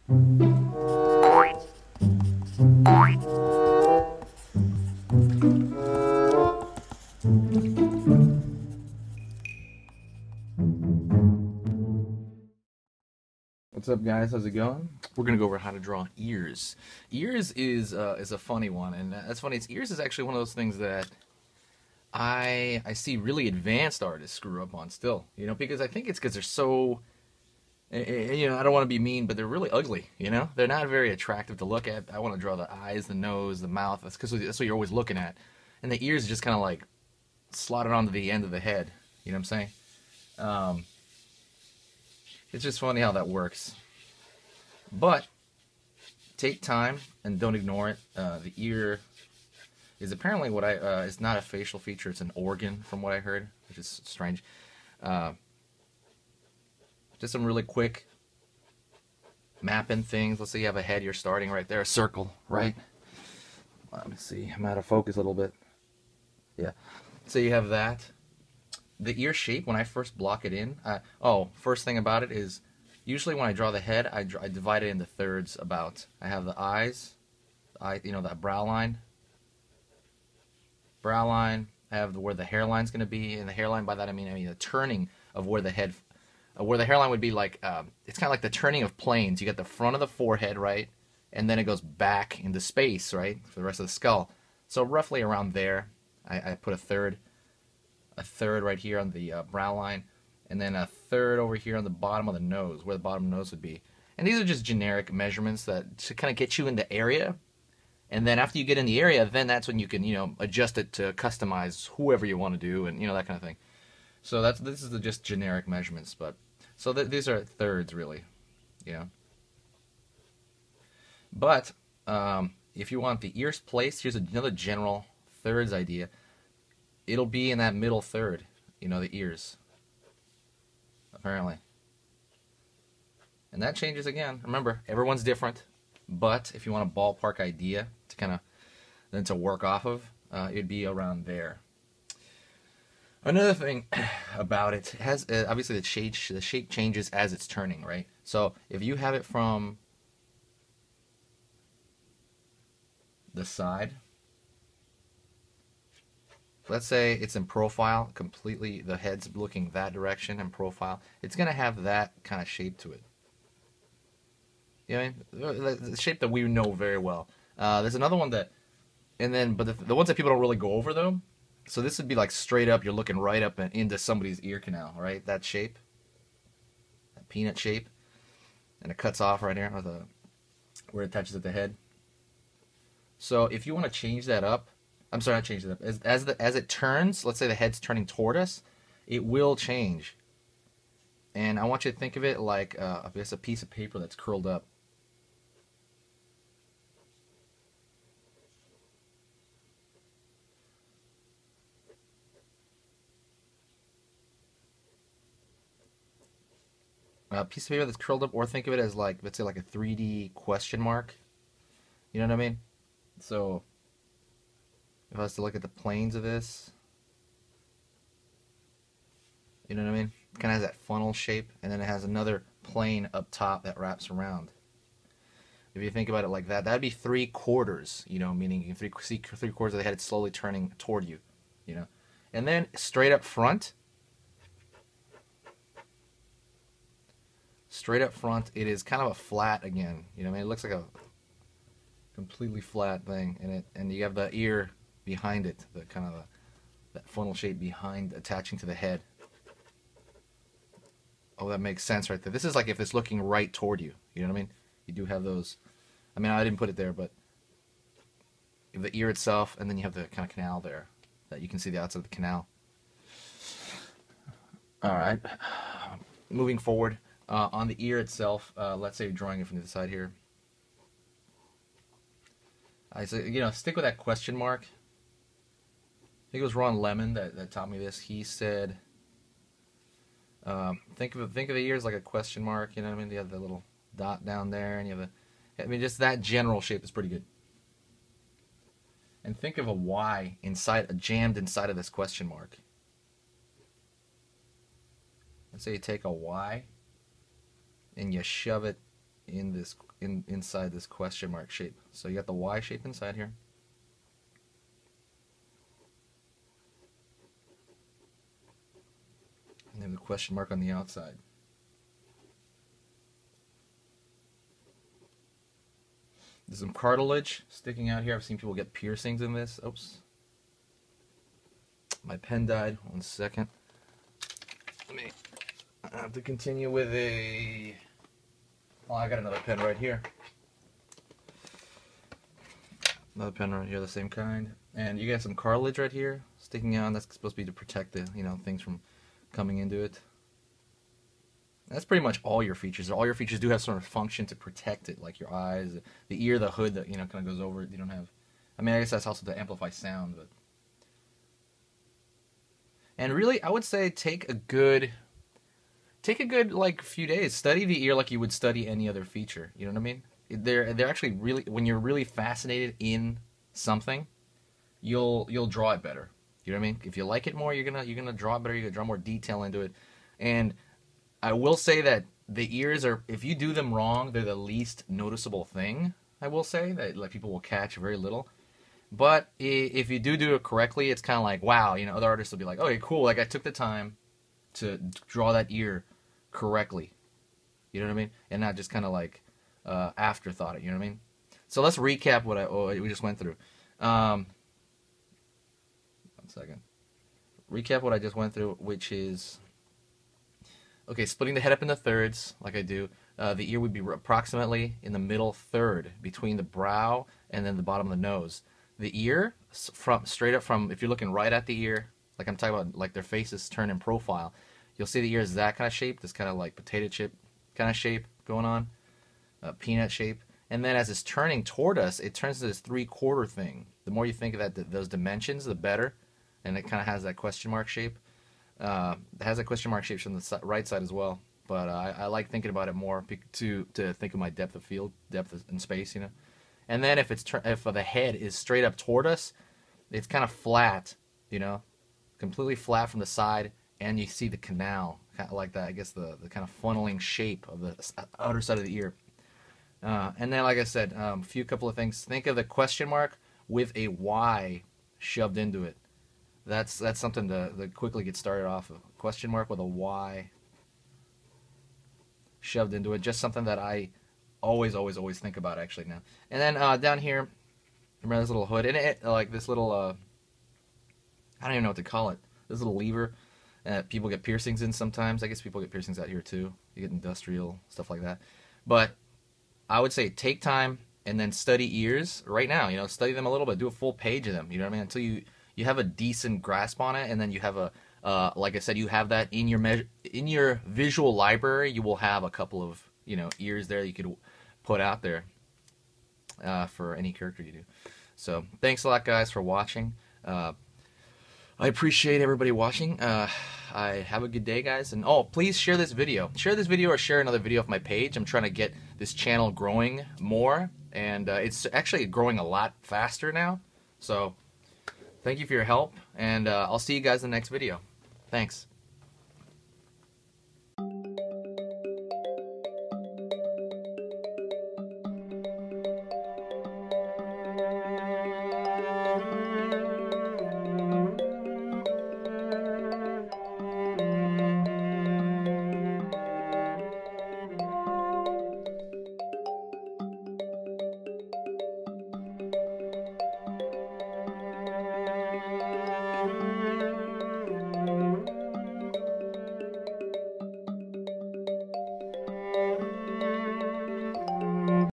What's up, guys? How's it going? We're gonna go over how to draw ears. Ears is a funny one, and that's funny. Ears is actually one of those things that I see really advanced artists screw up on still. Because I think it's because they're so. I don't want to be mean, but they're really ugly. They're not very attractive to look at. I want to draw the eyes, the nose, the mouth. That's because that's what you're always looking at, and the ears are just kind of like slotted onto the end of the head. You know what I'm saying? Um, it's just funny how that works. But take time and don't ignore it. The ear is apparently it's not a facial feature, it's an organ from what I heard, which is strange. Uh, just some really quick mapping things. Let's say you have a head, you're starting right there, a circle, right? Let me see, I'm out of focus a little bit. Yeah. So you have that. The ear shape, when I first block it in, first thing about it is, usually when I draw the head, I divide it into thirds about. I have the eyes, that brow line. I have where the hairline's going to be, and the hairline, by that I mean the turning of where the hairline would be like, it's kind of like the turning of planes. You got the front of the forehead, right? And then it goes back into space, right? For the rest of the skull. So roughly around there, I put a third right here on the brow line, and then a third over here on the bottom of the nose, where the bottom of the nose would be. And these are just generic measurements that to kind of get you in the area. And then after you get in the area, then that's when you can, adjust it to customize whoever you want to do, and that kind of thing. So this is just generic measurements, but so these are thirds really, But if you want the ears placed, here's another general thirds idea. It'll be in that middle third, the ears. Apparently. And that changes again. Remember, everyone's different. But if you want a ballpark idea to work off of, it'd be around there. Another thing about it has obviously the shape changes as it's turning, right? So if you have it from the side, let's say it's in profile, completely the head's looking that direction in profile, it's going to have that kind of shape to it. You know what I mean? The shape that we know very well. There's another one but the ones that people don't really go over though, so this would be like straight up, you're looking right up and into somebody's ear canal, right? That shape, that peanut shape, and it cuts off right here where it touches at the head. So if you want to change that up, I'm sorry, not change it up. As it turns, let's say the head's turning toward us, it will change. And I want you to think of it like I guess a piece of paper that's curled up. A piece of paper that's curled up, or think of it as like, let's say like a 3D question mark. You know what I mean? So if I was to look at the planes of this, you know what I mean? It kind of has that funnel shape, and then it has another plane up top that wraps around. If you think about it like that, that'd be 3/4, meaning you can see 3/4 of the head, it's slowly turning toward you, And then straight up front, it is kind of a flat again. I mean, it looks like a completely flat thing, and you have the ear behind it, the kind of that funnel shape behind, attaching to the head. Oh, that makes sense right there. This is like if it's looking right toward you. You know what I mean? You do have those. I mean, I didn't put it there, but the ear itself, and then you have the kind of canal there that you can see the outside of the canal. All right. Moving forward, on the ear itself, let's say you're drawing it from the side here. I say, stick with that question mark. I think it was Ron Lemon that taught me this. He said, think of the ears like a question mark. You know what I mean? You have the little dot down there, and you have just that general shape is pretty good. And think of a Y jammed inside of this question mark. Let's say you take a Y and you shove it in this inside this question mark shape. So you got the Y shape inside here. And then the question mark on the outside. There's some cartilage sticking out here. I've seen people get piercings in this. Oops. My pen died. 1 second. I have to continue with a... Oh, I got another pen right here. Another pen right here, the same kind. And you got some cartilage right here sticking out. That's supposed to be to protect the, things from coming into it. That's pretty much all your features. All your features do have sort of function to protect it, like your eyes, the ear, the hood that kind of goes over it. You don't have. I mean, I guess that's also to amplify sound, but. And really, I would say take a good like few days. Study the ear like you would study any other feature. You know what I mean? They're actually really, when you're really fascinated in something, you'll draw it better. You know what I mean? If you like it more, you're gonna draw it better. You're gonna draw more detail into it. And I will say that the ears are, if you do them wrong, they're the least noticeable thing. I will say that like people will catch very little. But if you do it correctly, it's kind of like, wow, other artists will be like, okay, cool, like I took the time to draw that ear correctly. You know what I mean? And not just kind of like afterthought it, you know what I mean? So let's recap what we just went through. 1 second. Recap what I just went through, which is, okay, splitting the head up into thirds, like I do. The ear would be approximately in the middle third between the brow and then the bottom of the nose. The ear, straight up from, if you're looking right at the ear, like I'm talking about, like their faces turn in profile, you'll see the ear is that kind of shape, this kind of like potato chip kind of shape going on, peanut shape. And then as it's turning toward us, it turns to this 3/4 thing. The more you think of that, those dimensions, the better. And it kind of has that question mark shape. It has a question mark shape from the right side as well. But I like thinking about it more to think of my depth of field, depth in space, And then if the head is straight up toward us, it's kind of flat, completely flat from the side, and you see the canal, kind of like that. I guess the kind of funneling shape of the outer side of the ear. And then, like I said, a couple of things. Think of the question mark with a Y shoved into it. That's something to quickly get started off of. Question mark with a Y shoved into it. Just something that I always think about actually now. And then down here, remember this little hood, and it like this little I don't even know what to call it. This little lever. People get piercings in sometimes. I guess people get piercings out here too. You get industrial stuff like that. But I would say take time and then study ears right now. Study them a little bit. Do a full page of them. You know what I mean? Until you have a decent grasp on it, and then you have a like I said, you have that in your visual library. You will have a couple of ears there you could put out there for any character you do. So thanks a lot, guys, for watching. I appreciate everybody watching. I have a good day, guys, and please share this video. Share this video or share another video off my page. I'm trying to get this channel growing more, and it's actually growing a lot faster now. So thank you for your help, and I'll see you guys in the next video. Thanks.